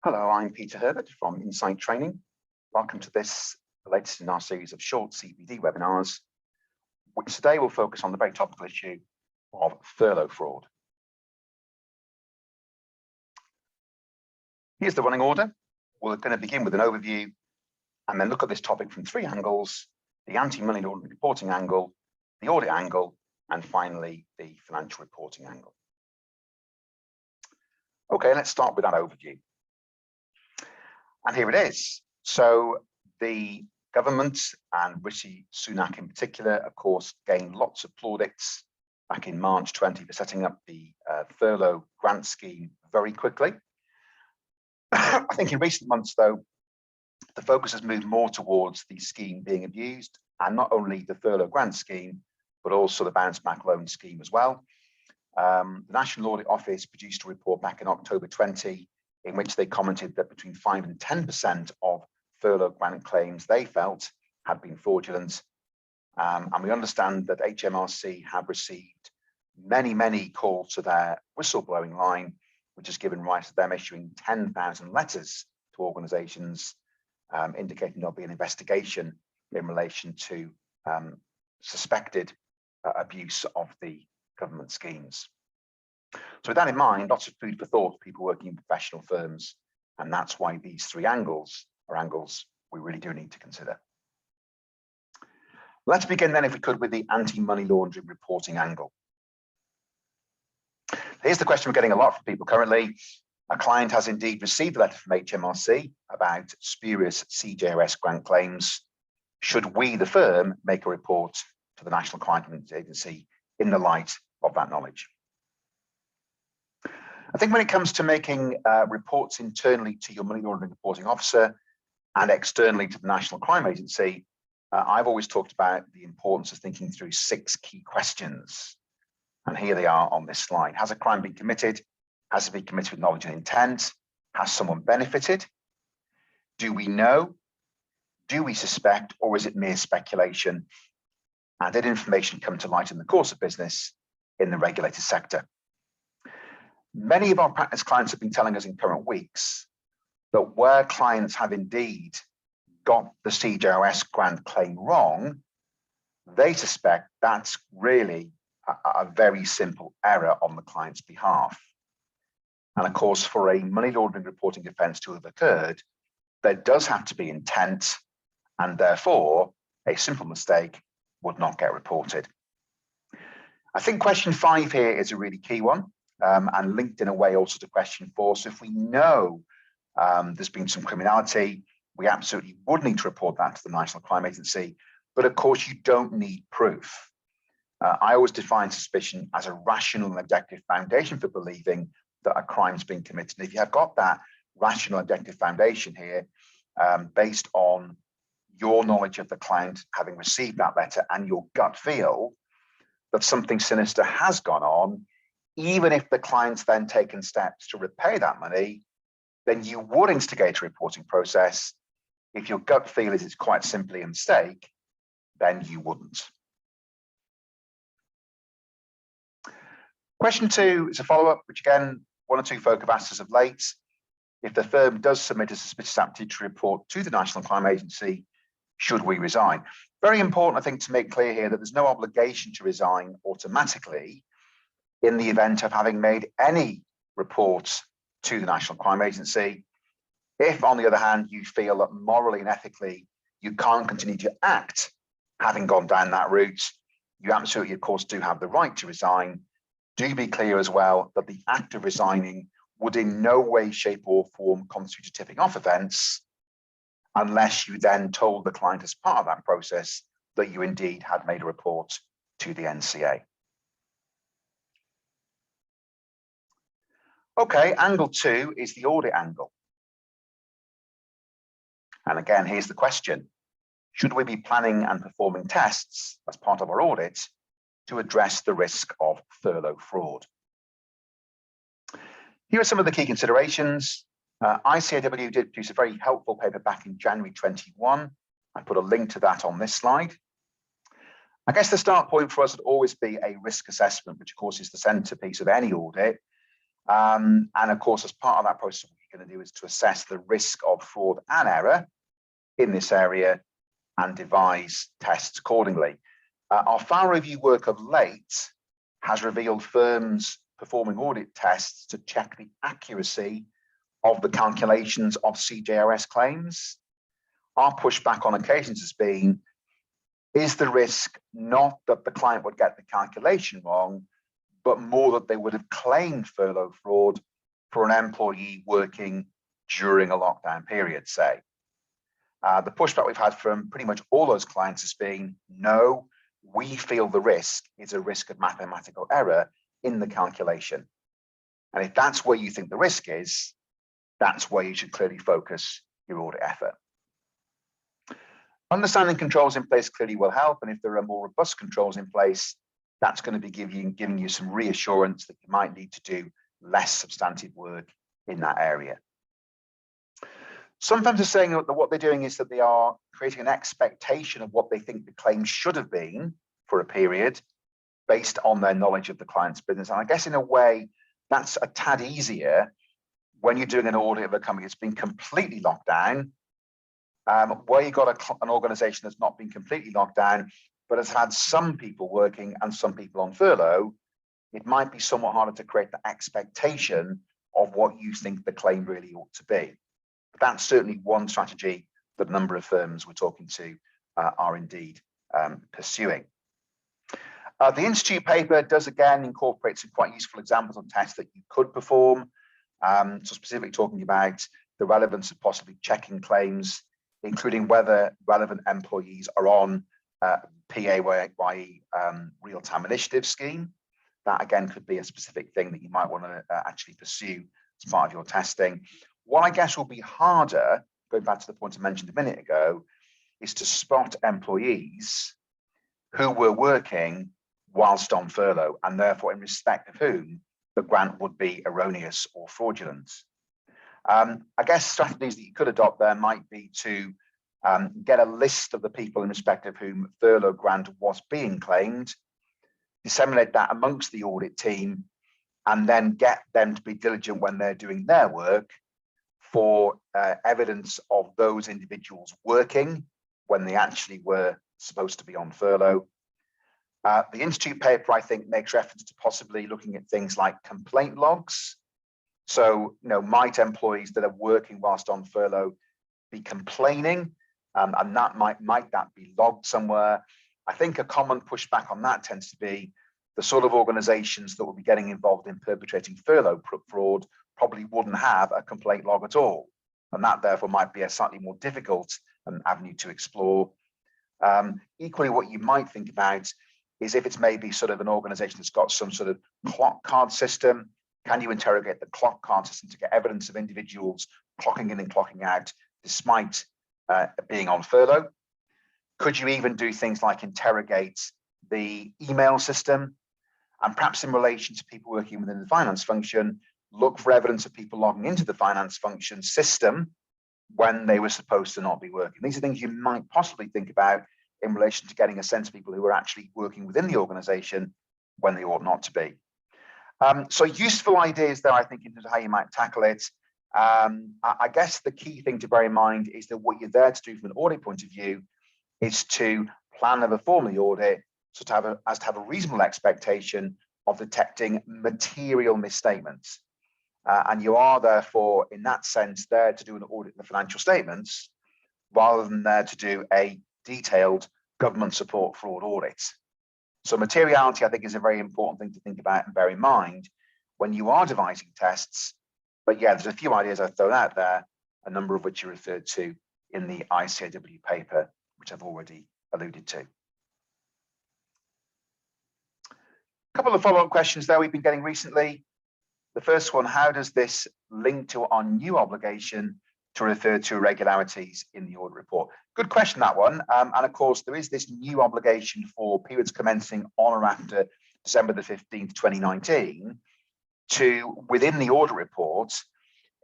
Hello, I'm Peter Herbert from Insight Training. Welcome to this, the latest in our series of short CPD webinars, which today will focus on the very topical issue of furlough fraud. Here's the running order. We're going to begin with an overview and then look at this topic from three angles: the anti-money laundering reporting angle, the audit angle, and finally the financial reporting angle. Okay, let's start with that overview. And here it is. So the government, and Rishi Sunak in particular, of course, gained lots of plaudits back in March 20 for setting up the furlough grant scheme very quickly. I think in recent months, though, the focus has moved more towards the scheme being abused, and not only the furlough grant scheme, but also the bounce back loan scheme as well. The National Audit Office produced a report back in October 20, in which they commented that between 5 and 10% of furlough grant claims they felt had been fraudulent. And we understand that HMRC have received many calls to their whistleblowing line, which has given rise to them issuing 10,000 letters to organisations indicating there'll be an investigation in relation to suspected abuse of the government schemes. So with that in mind, lots of food for thought for people working in professional firms, and that's why these three angles are angles we really do need to consider. Let's begin then, if we could, with the anti-money laundering reporting angle. Here's the question we're getting a lot from people currently. A client has indeed received a letter from HMRC about spurious CJOS grant claims. Should we, the firm, make a report to the National Client Agency in the light of that knowledge? I think when it comes to making reports internally to your money laundering reporting officer and externally to the National Crime Agency, I've always talked about the importance of thinking through 6 key questions. And here they are on this slide. Has a crime been committed? Has it been committed with knowledge and intent? Has someone benefited? Do we know? Do we suspect? Or is it mere speculation? And did information come to light in the course of business in the regulated sector? Many of our practice clients have been telling us in current weeks that where clients have indeed got the CJOS grant claim wrong, they suspect that's really a very simple error on the client's behalf. And of course, for a money laundering reporting offence to have occurred, there does have to be intent, and therefore a simple mistake would not get reported. I think question 5 here is a really key one. And linked in a way also to question 4. So if we know there's been some criminality, we absolutely would need to report that to the National Crime Agency. But of course, you don't need proof. I always define suspicion as a rational and objective foundation for believing that a crime's been committed. And if you have got that rational objective foundation here, based on your knowledge of the client having received that letter and your gut feel that something sinister has gone on, even if the client's then taken steps to repay that money, then you would instigate a reporting process. If your gut feel is it's quite simply a mistake, then you wouldn't. Question 2 is a follow-up, which again, 1 or 2 folk have asked us of late. If the firm does submit a suspicious activity report to the National Crime Agency, should we resign? Very important, I think, to make clear here that there's no obligation to resign automatically in the event of having made any reports to the National Crime Agency. If, on the other hand, you feel that morally and ethically you can't continue to act having gone down that route, you absolutely, of course, do have the right to resign. Do be clear as well that the act of resigning would in no way, shape or form constitute a tipping off offence, unless you then told the client as part of that process that you indeed had made a report to the NCA. Okay, angle 2 is the audit angle. And again, here's the question. Should we be planning and performing tests as part of our audit to address the risk of furlough fraud? Here are some of the key considerations. ICAW did produce a very helpful paper back in January 21. I put a link to that on this slide. I guess the start point for us would always be a risk assessment, which of course is the centerpiece of any audit. And of course, as part of that process, we you're going to do is to assess the risk of fraud and error in this area and devise tests accordingly. Our file review work of late has revealed firms performing audit tests to check the accuracy of the calculations of CJRS claims. Our pushback on occasions has been, is the risk not that the client would get the calculation wrong, but more that they would have claimed furlough fraud for an employee working during a lockdown period, say. The pushback we've had from pretty much all those clients has been, no, we feel the risk is a risk of mathematical error in the calculation. And if that's where you think the risk is, that's where you should clearly focus your audit effort. Understanding controls in place clearly will help, and if there are more robust controls in place, that's going to be giving you some reassurance that you might need to do less substantive work in that area. Sometimes they're saying that what they're doing is that they are creating an expectation of what they think the claim should have been for a period based on their knowledge of the client's business. And I guess in a way, that's a tad easier when you're doing an audit of a company that's been completely locked down, where you've got an organization that's not been completely locked down, but has had some people working and some people on furlough. It might be somewhat harder to create the expectation of what you think the claim really ought to be. But that's certainly one strategy that a number of firms we're talking to are indeed pursuing. The Institute paper does again incorporate some quite useful examples of tests that you could perform. So specifically talking about the relevance of possibly checking claims, including whether relevant employees are on PAYE real-time initiative scheme. That again could be a specific thing that you might want to actually pursue as part of your testing. What I guess will be harder, going back to the point I mentioned a minute ago, is to spot employees who were working whilst on furlough, and therefore in respect of whom the grant would be erroneous or fraudulent. I guess strategies that you could adopt there might be to get a list of the people in respect of whom furlough grant was being claimed, disseminate that amongst the audit team, and then get them to be diligent when they're doing their work for evidence of those individuals working when they actually were supposed to be on furlough. The Institute paper, I think, makes reference to possibly looking at things like complaint logs. So, might employees that are working whilst on furlough be complaining, and that might that be logged somewhere? I think a common pushback on that tends to be the sort of organizations that will be getting involved in perpetrating furlough fraud probably wouldn't have a complaint log at all. And that therefore might be a slightly more difficult avenue to explore. Equally, what you might think about is if it's maybe sort of an organization that's got some sort of clock card system, can you interrogate the clock card system to get evidence of individuals clocking in and clocking out despite being on furlough? Could you even do things like interrogate the email system? And perhaps in relation to people working within the finance function, look for evidence of people logging into the finance function system when they were supposed to not be working. These are things you might possibly think about in relation to getting a sense of people who are actually working within the organization when they ought not to be. So useful ideas there, I think, in terms of how you might tackle it. I guess the key thing to bear in mind is that what you're there to do from an audit point of view is to plan and perform the audit so to have a reasonable expectation of detecting material misstatements. And you are therefore, in that sense, there to do an audit of the financial statements rather than there to do a detailed government support fraud audit. So materiality, I think, is a very important thing to think about and bear in mind when you are devising tests. But yeah, there's a few ideas I've thrown out there, a number of which are referred to in the ICAW paper, which I've already alluded to. A couple of follow-up questions there we've been getting recently. The first one, how does this link to our new obligation to refer to irregularities in the audit report? Good question, that one. And of course, there is this new obligation for periods commencing on or after December the 15th, 2019, to, within the audit report,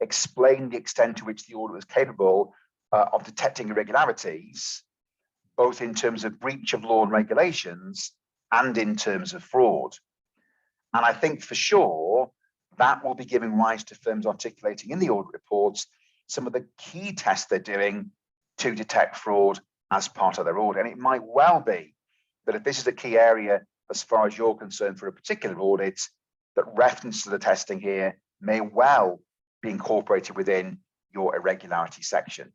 explain the extent to which the audit was capable of detecting irregularities, both in terms of breach of law and regulations and in terms of fraud. And I think for sure, that will be giving rise to firms articulating in the audit reports some of the key tests they're doing to detect fraud as part of their audit. And it might well be that if this is a key area, as far as you're concerned, for a particular audit, that reference to the testing here may well be incorporated within your irregularity section.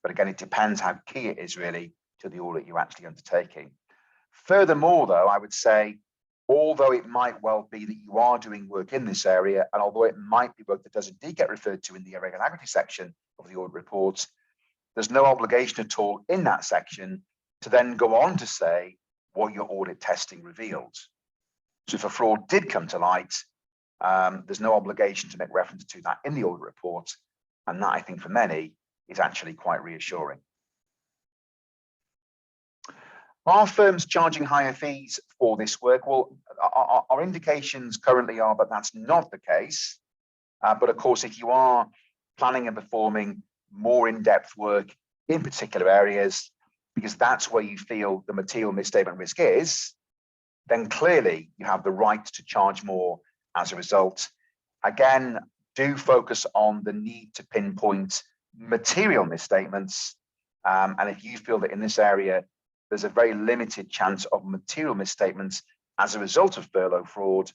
But again, it depends how key it is really to the audit you're actually undertaking. Furthermore, though, I would say, although it might well be that you are doing work in this area, and although it might be work that does indeed get referred to in the irregularity section of the audit reports, there's no obligation at all in that section to then go on to say what your audit testing revealed. So if a fraud did come to light, there's no obligation to make reference to that in the audit report. And that, I think, for many is actually quite reassuring. Are firms charging higher fees for this work? Well, our indications currently are that that's not the case. But of course, if you are planning and performing more in-depth work in particular areas, because that's where you feel the material misstatement risk is, then clearly you have the right to charge more as a result. Again, do focus on the need to pinpoint material misstatements. And if you feel that in this area, there's a very limited chance of material misstatements as a result of furlough fraud,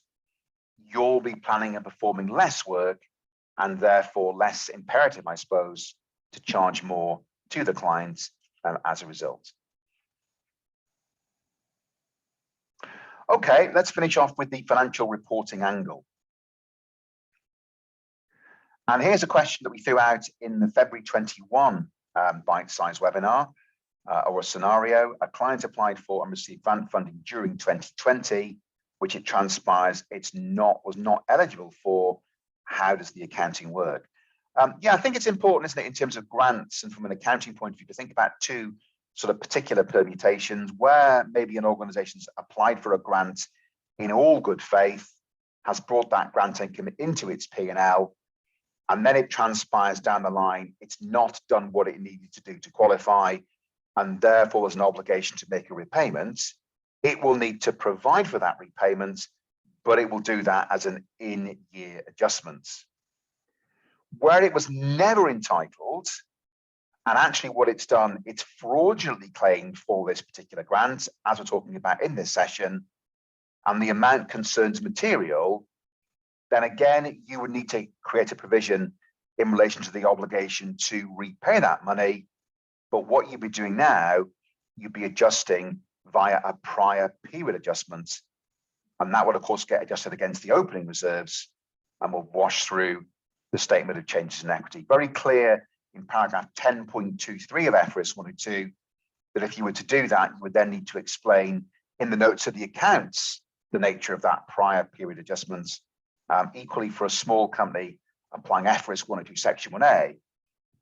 you'll be planning and performing less work and therefore less imperative, I suppose, to charge more to the clients as a result. Okay, let's finish off with the financial reporting angle. And here's a question that we threw out in the February 21 bite-sized webinar, or a scenario. A client applied for and received grant funding during 2020, which it transpires was not eligible for. How does the accounting work? Yeah, I think it's important, isn't it, in terms of grants and from an accounting point of view, to think about two sort of particular permutations where maybe an organization's applied for a grant in all good faith, has brought that grant income into its P&L, and then it transpires down the line, it's not done what it needed to do to qualify, and therefore there's an obligation to make a repayment. It will need to provide for that repayment, but it will do that as an in-year adjustment. Where it was never entitled, and actually what it's done, it's fraudulently claimed for this particular grant, as we're talking about in this session, and the amount concerns material, then again, you would need to create a provision in relation to the obligation to repay that money. But what you'd be doing now, you'd be adjusting via a prior period adjustment. And that would, of course, get adjusted against the opening reserves and will wash through the statement of changes in equity. Very clear in paragraph 10.23 of FRS 102 that if you were to do that, you would then need to explain in the notes of the accounts the nature of that prior period adjustment. Equally, for a small company applying FRS 102 section 1A,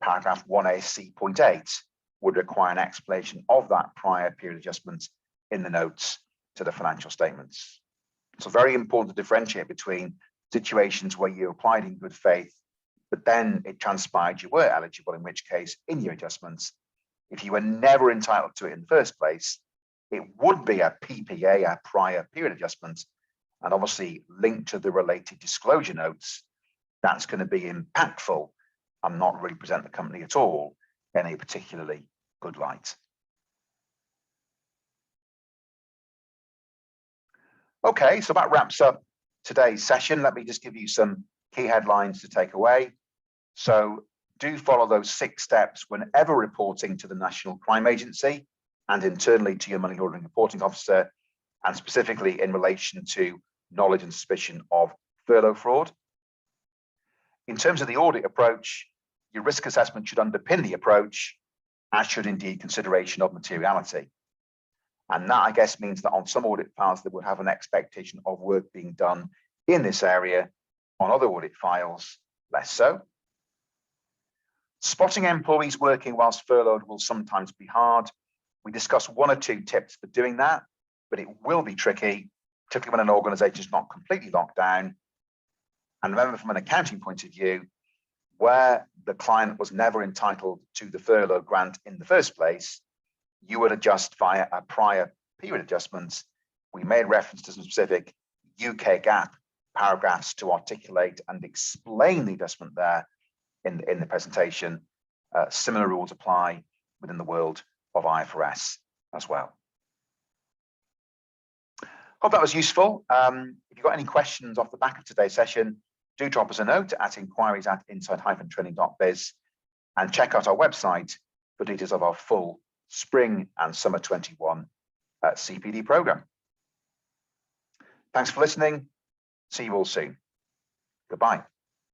paragraph 1A C.8 would require an explanation of that prior period adjustment in the notes to the financial statements. So very important to differentiate between situations where you applied in good faith, but then it transpired you were eligible, in which case in your adjustments, if you were never entitled to it in the first place, it would be a PPA, a prior period adjustment, and obviously linked to the related disclosure notes, that's going to be impactful and not really present the company at all in a particularly good light. Okay, so that wraps up today's session. Let me just give you some key headlines to take away. So do follow those 6 steps whenever reporting to the National Crime Agency and internally to your money laundering reporting officer, and specifically in relation to knowledge and suspicion of furlough fraud. In terms of the audit approach, your risk assessment should underpin the approach, as should indeed consideration of materiality. And that, I guess, means that on some audit files that would have an expectation of work being done in this area, on other audit files, less so. Spotting employees working whilst furloughed will sometimes be hard. We discussed 1 or 2 tips for doing that, but it will be tricky, particularly when an organization is not completely locked down. And remember, from an accounting point of view, where the client was never entitled to the furlough grant in the first place, you would adjust via a prior period adjustment. We made reference to some specific UK GAAP paragraphs to articulate and explain the adjustment there in the presentation. Similar rules apply within the world of IFRS as well. Hope that was useful. If you've got any questions off the back of today's session, do drop us a note at inquiries@insight-training.biz and check out our website for details of our full spring and summer 21 CPD program. Thanks for listening. See you all soon. Goodbye.